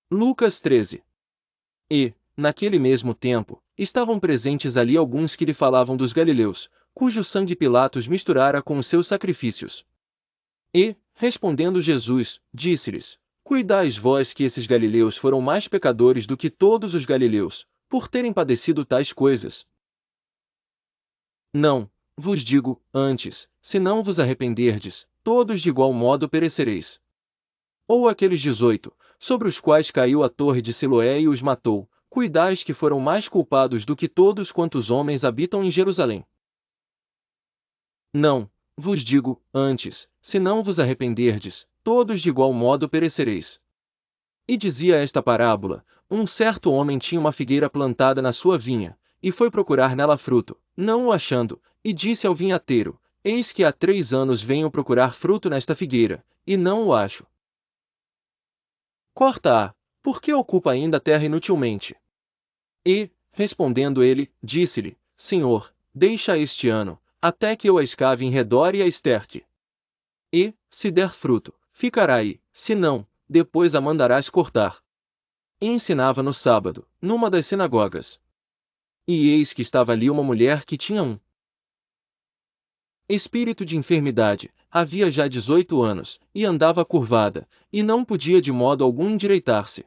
Lucas 13. E, naquele mesmo tempo, estavam presentes ali alguns que lhe falavam dos galileus, cujo sangue Pilatos misturara com os seus sacrifícios. E, respondendo Jesus, disse-lhes: Cuidais vós que esses galileus foram mais pecadores do que todos os galileus, por terem padecido tais coisas? Não, vos digo, antes, se não vos arrependerdes, todos de igual modo perecereis. Ou aqueles 18, sobre os quais caiu a torre de Siloé e os matou, cuidais que foram mais culpados do que todos quantos homens habitam em Jerusalém. Não, vos digo, antes, se não vos arrependerdes, todos de igual modo perecereis. E dizia esta parábola: um certo homem tinha uma figueira plantada na sua vinha, e foi procurar nela fruto, não o achando, e disse ao vinhateiro: Eis que há 3 anos venho procurar fruto nesta figueira, e não o acho. Corta-a, porque ocupa ainda a terra inutilmente. E, respondendo ele, disse-lhe: Senhor, deixa este ano, até que eu a escave em redor e a esterque. E, se der fruto, ficará aí, se não, depois a mandarás cortar. E ensinava no sábado, numa das sinagogas. E eis que estava ali uma mulher que tinha um espírito de enfermidade, havia já 18 anos, e andava curvada, e não podia de modo algum endireitar-se.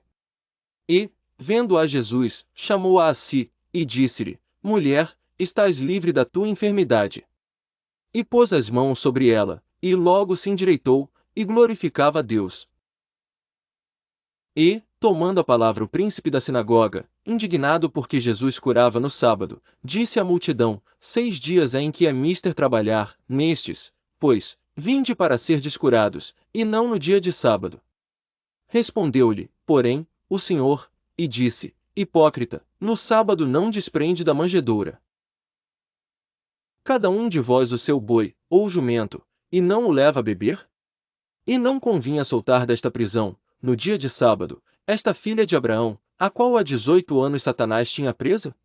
E, vendo-a Jesus, chamou-a a si, e disse-lhe: Mulher, estás livre da tua enfermidade. E pôs as mãos sobre ela, e logo se endireitou, e glorificava a Deus. E, tomando a palavra o príncipe da sinagoga, indignado porque Jesus curava no sábado, disse à multidão: 6 dias é em que é mister trabalhar, nestes, pois, vinde para serdes curados, e não no dia de sábado. Respondeu-lhe, porém, o Senhor, e disse: Hipócrita, no sábado não desprende da manjedoura. Cada um de vós o seu boi, ou jumento, e não o leva a beber? E não convinha soltar desta prisão, no dia de sábado, esta filha de Abraão, a qual há 18 anos Satanás tinha presa?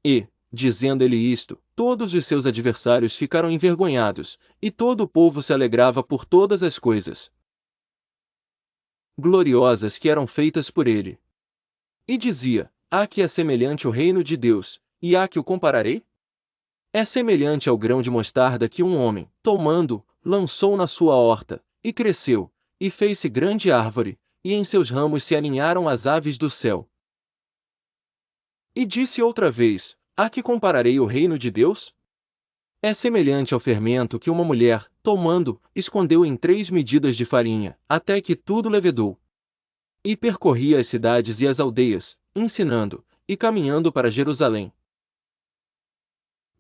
E, dizendo ele isto, todos os seus adversários ficaram envergonhados, e todo o povo se alegrava por todas as coisas gloriosas que eram feitas por ele. E dizia: Há que é semelhante o reino de Deus, e há que o compararei? É semelhante ao grão de mostarda que um homem, tomando, lançou na sua horta, e cresceu, e fez-se grande árvore, e em seus ramos se aninharam as aves do céu. E disse outra vez: A que compararei o reino de Deus? É semelhante ao fermento que uma mulher, tomando, escondeu em 3 medidas de farinha, até que tudo levedou. E percorria as cidades e as aldeias, ensinando, e caminhando para Jerusalém.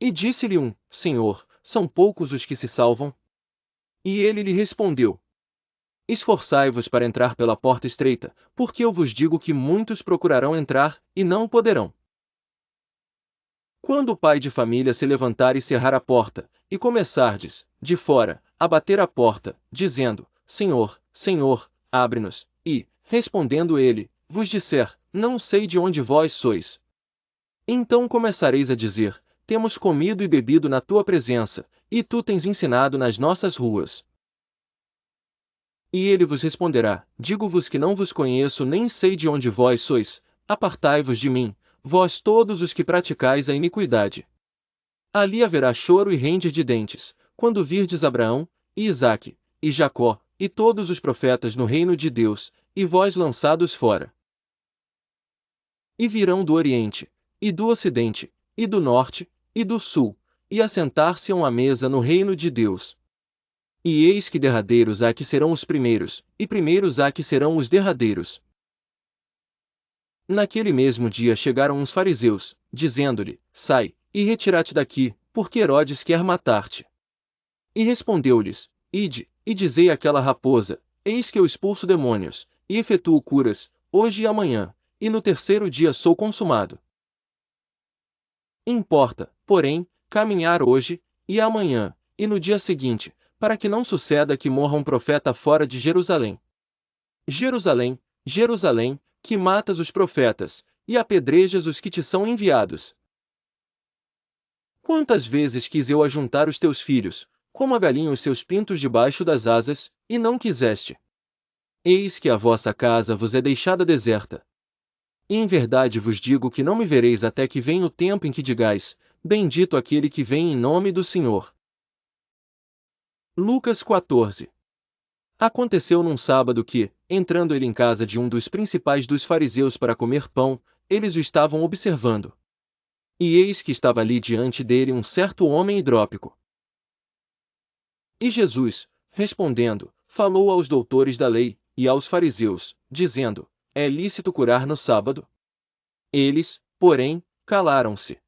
E disse-lhe um: Senhor, são poucos os que se salvam? E ele lhe respondeu: Esforçai-vos para entrar pela porta estreita, porque eu vos digo que muitos procurarão entrar, e não poderão. Quando o pai de família se levantar e cerrar a porta, e começardes, de fora, a bater a porta, dizendo: Senhor, Senhor, abre-nos, e, respondendo ele, vos disser: Não sei de onde vós sois. Então começareis a dizer: Temos comido e bebido na tua presença, e tu tens ensinado nas nossas ruas. E ele vos responderá: Digo-vos que não vos conheço nem sei de onde vós sois, apartai-vos de mim, vós todos os que praticais a iniquidade. Ali haverá choro e ranger de dentes, quando virdes Abraão, e Isaque, e Jacó, e todos os profetas no reino de Deus, e vós lançados fora. E virão do Oriente, e do Ocidente, e do Norte, e do Sul, e assentar-se-ão à mesa no reino de Deus. E eis que derradeiros há que serão os primeiros, e primeiros há que serão os derradeiros. Naquele mesmo dia chegaram uns fariseus, dizendo-lhe: Sai, e retira-te daqui, porque Herodes quer matar-te. E respondeu-lhes: Ide, e dizei àquela raposa: Eis que eu expulso demônios, e efetuo curas, hoje e amanhã, e no terceiro dia sou consumado. Importa, porém, caminhar hoje, e amanhã, e no dia seguinte, para que não suceda que morra um profeta fora de Jerusalém. Jerusalém, Jerusalém, que matas os profetas, e apedrejas os que te são enviados. Quantas vezes quis eu ajuntar os teus filhos, como a galinha os seus pintos debaixo das asas, e não quiseste. Eis que a vossa casa vos é deixada deserta. E em verdade vos digo que não me vereis até que venha o tempo em que digais: Bendito aquele que vem em nome do Senhor. Lucas 14. Aconteceu num sábado que, entrando ele em casa de um dos principais dos fariseus para comer pão, eles o estavam observando. E eis que estava ali diante dele um certo homem hidrópico. E Jesus, respondendo, falou aos doutores da lei e aos fariseus, dizendo: É lícito curar no sábado? Eles, porém, calaram-se.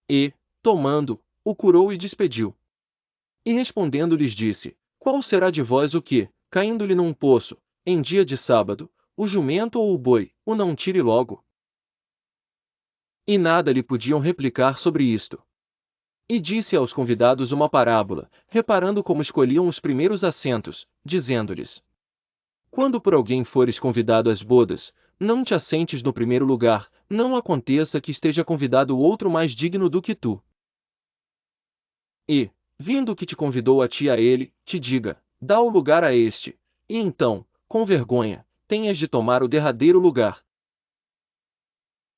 E, tomando, o curou e despediu. E respondendo lhes disse: Qual será de vós o que, caindo-lhe num poço, em dia de sábado, o jumento ou o boi, o não tire logo? E nada lhe podiam replicar sobre isto. E disse aos convidados uma parábola, reparando como escolhiam os primeiros assentos, dizendo-lhes: Quando por alguém fores convidado às bodas, não te assentes no primeiro lugar, não aconteça que esteja convidado outro mais digno do que tu. E, vindo o que te convidou a ti a ele, te diga: dá o lugar a este. E então, com vergonha, tenhas de tomar o derradeiro lugar.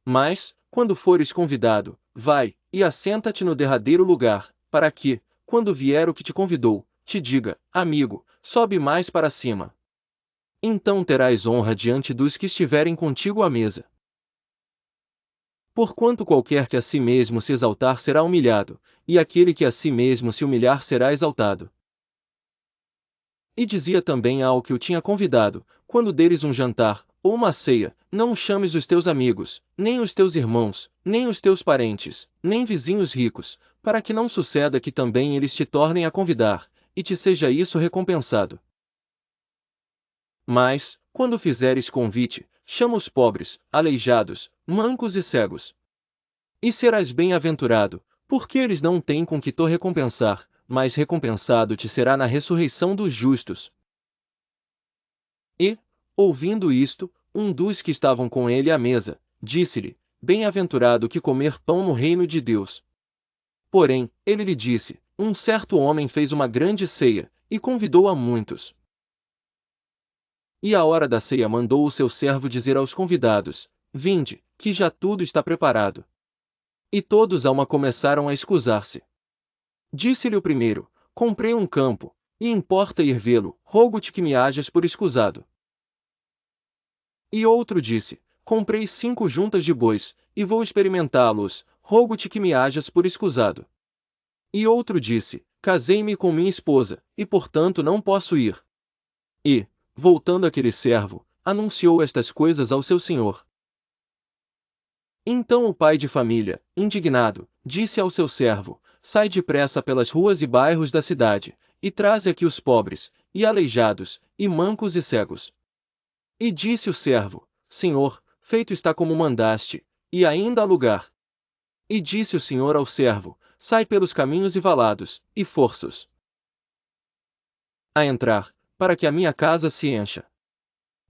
Mas, quando fores convidado, vai, e assenta-te no derradeiro lugar, para que, quando vier o que te convidou, te diga: amigo, sobe mais para cima. Então terás honra diante dos que estiverem contigo à mesa. Porquanto qualquer que a si mesmo se exaltar será humilhado, e aquele que a si mesmo se humilhar será exaltado. E dizia também ao que o tinha convidado: quando deres um jantar, ou uma ceia, não chames os teus amigos, nem os teus irmãos, nem os teus parentes, nem vizinhos ricos, para que não suceda que também eles te tornem a convidar, e te seja isso recompensado. Mas, quando fizeres convite, chama os pobres, aleijados, mancos e cegos. E serás bem-aventurado, porque eles não têm com que te recompensar, mas recompensado te será na ressurreição dos justos. E, ouvindo isto, um dos que estavam com ele à mesa, disse-lhe: Bem-aventurado que comer pão no reino de Deus. Porém, ele lhe disse: Um certo homem fez uma grande ceia, e convidou a muitos. E à hora da ceia mandou o seu servo dizer aos convidados: Vinde, que já tudo está preparado. E todos a uma começaram a escusar-se. Disse-lhe o primeiro: Comprei um campo, e importa ir vê-lo, rogo-te que me hajas por escusado. E outro disse: Comprei 5 juntas de bois, e vou experimentá-los, rogo-te que me hajas por escusado. E outro disse: Casei-me com minha esposa, e portanto não posso ir. E, voltando aquele servo, anunciou estas coisas ao seu senhor. Então o pai de família, indignado, disse ao seu servo: Sai depressa pelas ruas e bairros da cidade, e traze aqui os pobres, e aleijados, e mancos e cegos. E disse o servo: Senhor, feito está como mandaste, e ainda há lugar. E disse o senhor ao servo: Sai pelos caminhos e valados, e força-os a entrar, para que a minha casa se encha.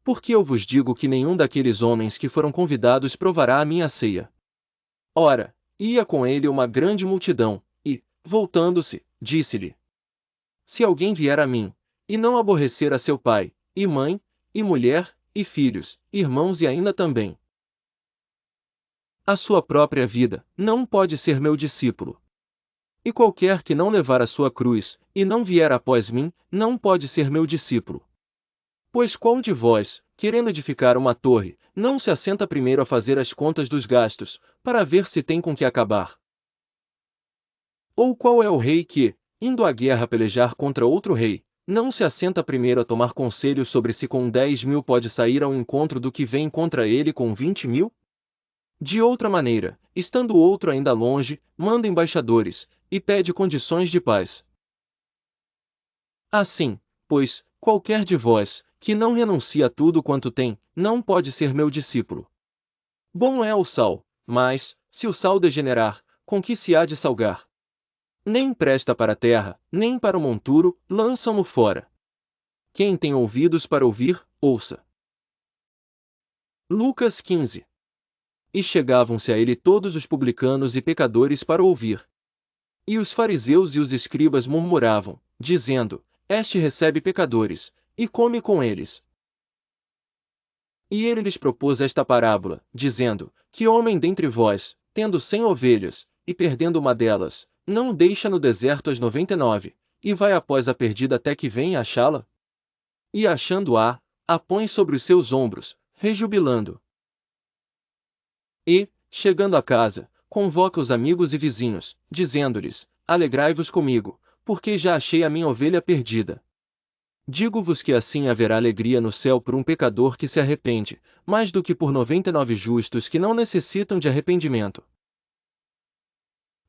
Porque eu vos digo que nenhum daqueles homens que foram convidados provará a minha ceia. Ora, ia com ele uma grande multidão, e, voltando-se, disse-lhe: Se alguém vier a mim, e não aborrecer a seu pai, e mãe, e mulher, e filhos, irmãos e ainda também a sua própria vida, não pode ser meu discípulo. E qualquer que não levar a sua cruz, e não vier após mim, não pode ser meu discípulo. Pois qual de vós, querendo edificar uma torre, não se assenta primeiro a fazer as contas dos gastos, para ver se tem com que acabar? Ou qual é o rei que, indo à guerra pelejar contra outro rei, não se assenta primeiro a tomar conselho sobre se com 10.000 pode sair ao encontro do que vem contra ele com 20.000? De outra maneira, estando o outro ainda longe, manda embaixadores, e pede condições de paz. Assim, pois, qualquer de vós, que não renuncia a tudo quanto tem, não pode ser meu discípulo. Bom é o sal, mas, se o sal degenerar, com que se há de salgar? Nem presta para a terra, nem para o monturo, lançam-no fora. Quem tem ouvidos para ouvir, ouça. Lucas 15. E chegavam-se a ele todos os publicanos e pecadores para ouvir. E os fariseus e os escribas murmuravam, dizendo: Este recebe pecadores, e come com eles. E ele lhes propôs esta parábola, dizendo: Que homem dentre vós, tendo 100 ovelhas, e perdendo uma delas, não deixa no deserto as 99, e vai após a perdida até que venha achá-la? E achando-a, a põe sobre os seus ombros, rejubilando. E, chegando a casa, convoca os amigos e vizinhos, dizendo-lhes: Alegrai-vos comigo, porque já achei a minha ovelha perdida. Digo-vos que assim haverá alegria no céu por um pecador que se arrepende, mais do que por 99 justos que não necessitam de arrependimento.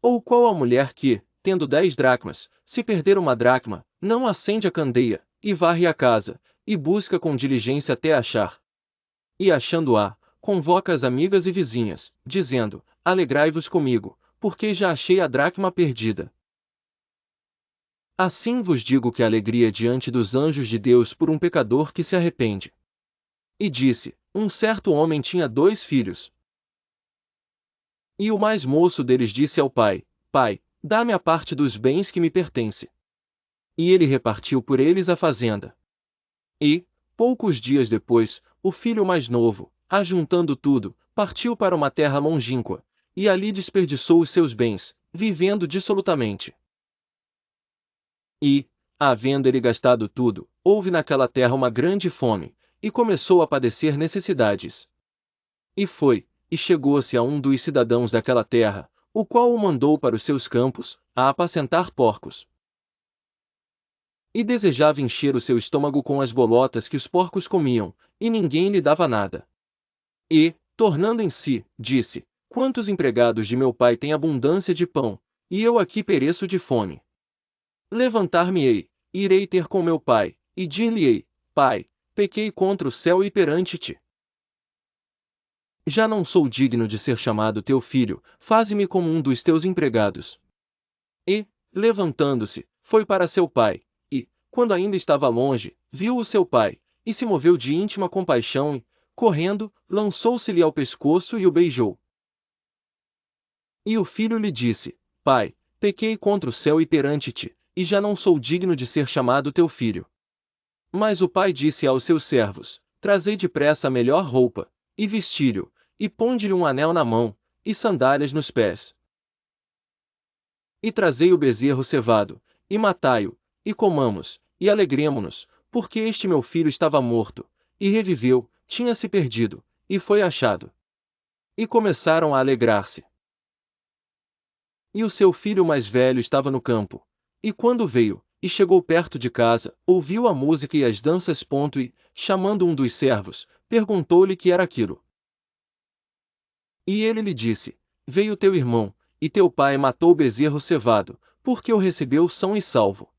Ou qual a mulher que, tendo 10 dracmas, se perder uma dracma, não acende a candeia, e varre a casa, e busca com diligência até achar? E achando-a, convoca as amigas e vizinhas, dizendo: Alegrai-vos comigo, porque já achei a dracma perdida. Assim vos digo que a alegria diante dos anjos de Deus por um pecador que se arrepende. E disse: Um certo homem tinha 2 filhos. E o mais moço deles disse ao pai: Pai, dá-me a parte dos bens que me pertence. E ele repartiu por eles a fazenda. E, poucos dias depois, o filho mais novo, ajuntando tudo, partiu para uma terra longínqua, e ali desperdiçou os seus bens, vivendo dissolutamente. E, havendo ele gastado tudo, houve naquela terra uma grande fome, e começou a padecer necessidades. E foi, e chegou-se a um dos cidadãos daquela terra, o qual o mandou para os seus campos, a apacentar porcos. E desejava encher o seu estômago com as bolotas que os porcos comiam, e ninguém lhe dava nada. E, tornando em si, disse: Quantos empregados de meu pai têm abundância de pão, e eu aqui pereço de fome? Levantar-me-ei, irei ter com meu pai, e dir-lhe-ei: Pai, pequei contra o céu e perante ti. Já não sou digno de ser chamado teu filho, faze-me como um dos teus empregados. E, levantando-se, foi para seu pai, e, quando ainda estava longe, viu o seu pai, e se moveu de íntima compaixão e, correndo, lançou-se-lhe ao pescoço e o beijou. E o filho lhe disse: Pai, pequei contra o céu e perante ti, e já não sou digno de ser chamado teu filho. Mas o pai disse aos seus servos: Trazei depressa a melhor roupa, e vesti-lhe, e ponde-lhe um anel na mão, e sandálias nos pés. E trazei o bezerro cevado, e matai-o, e comamos, e alegremo-nos, porque este meu filho estava morto, e reviveu, tinha-se perdido, e foi achado. E começaram a alegrar-se. E o seu filho mais velho estava no campo. E quando veio, e chegou perto de casa, ouviu a música e as danças. E, chamando um dos servos, perguntou-lhe que era aquilo. E ele lhe disse: Veio teu irmão, e teu pai matou o bezerro cevado, porque o recebeu são e salvo.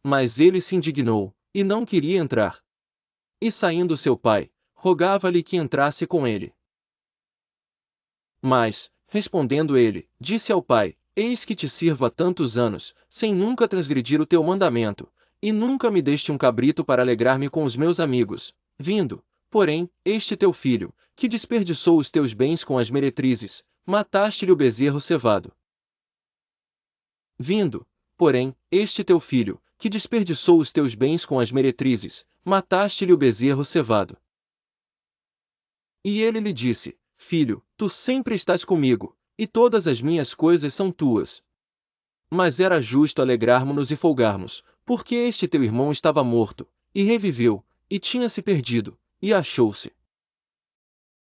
Mas ele se indignou, e não queria entrar. E saindo seu pai, rogava-lhe que entrasse com ele. Mas, respondendo ele, disse ao pai: Eis que te sirvo há tantos anos, sem nunca transgredir o teu mandamento, e nunca me deste um cabrito para alegrar-me com os meus amigos. Vindo, porém, este teu filho, que desperdiçou os teus bens com as meretrizes, mataste-lhe o bezerro cevado. Vindo, porém, este teu filho, que desperdiçou os teus bens com as meretrizes, mataste-lhe o bezerro cevado. E ele lhe disse: Filho, tu sempre estás comigo, e todas as minhas coisas são tuas. Mas era justo alegrarmos-nos e folgarmos, porque este teu irmão estava morto, e reviveu, e tinha-se perdido, e achou-se.